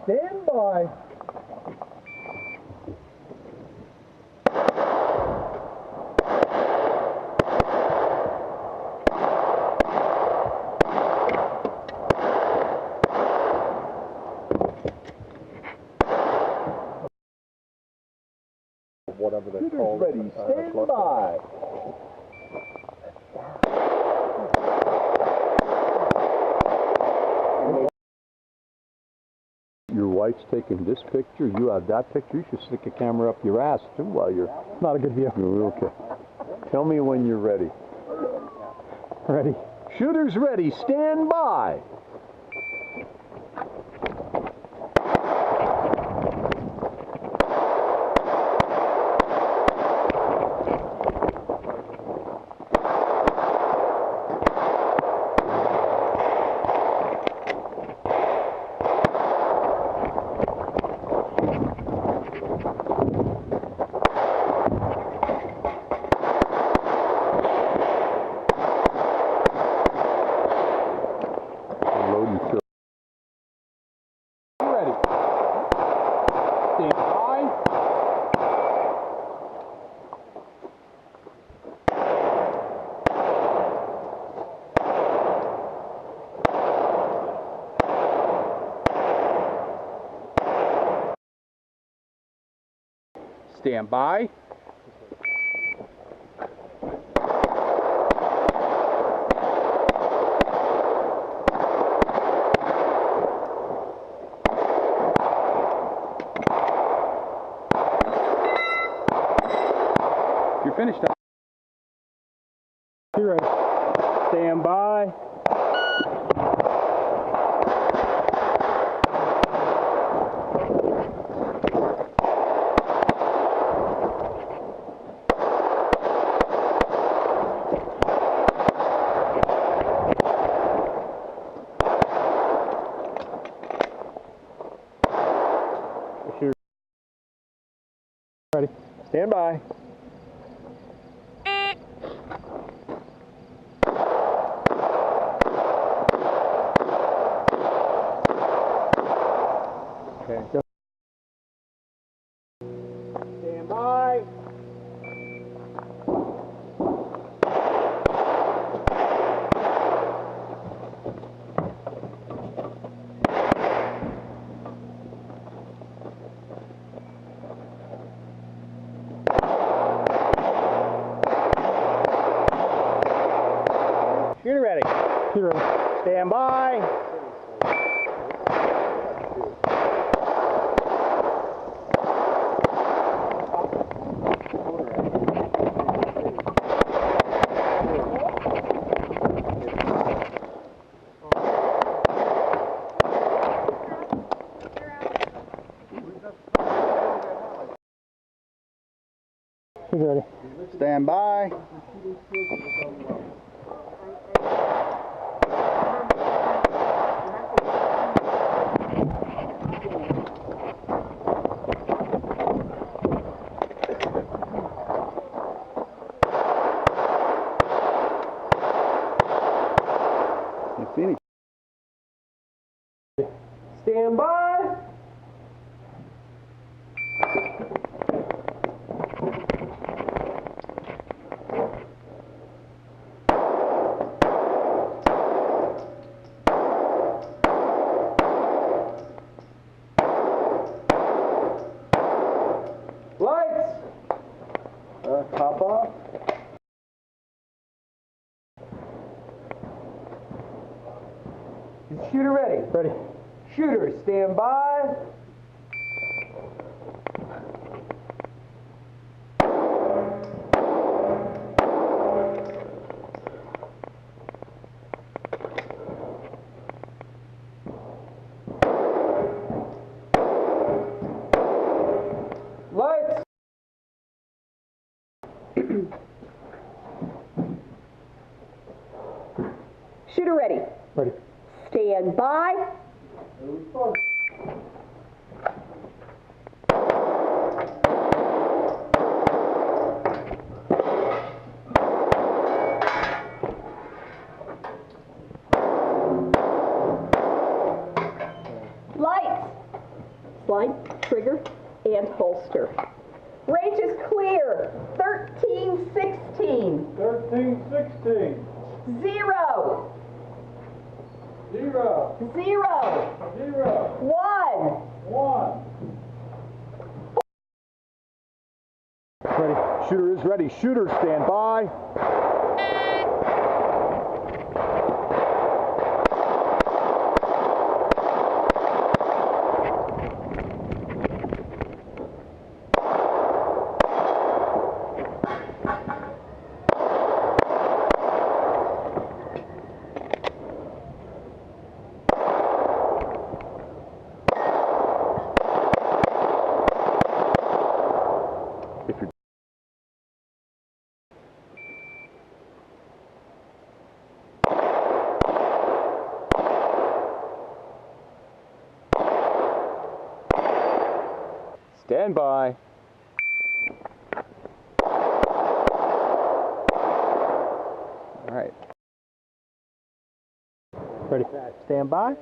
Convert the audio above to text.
Stand by. Whatever they call it. Ready, stand by. Your wife's taking this picture, you have that picture. You should stick a camera up your ass too while you're... Not a good view. Okay. Tell me when you're ready. Ready. Shooters ready, stand by. Stand by. You're finished. You're ready. Stand by. Ready. Stand by. Okay. Stand by. Shooter ready. You're ready. Stand by. You're ready. Stand by. You finished. Stand by. Lights. Top off. Shooter ready. Ready. Shooter, stand by. Lights. Shooter ready. Ready. Stand by. Lights. Lights. and holster. Range is clear. 13-16. 13-16. 0. 0. 0. 0. 1. 1. Ready. Shooter is ready. Shooter, stand by. If you're Stand by. All right. ready. Stand by.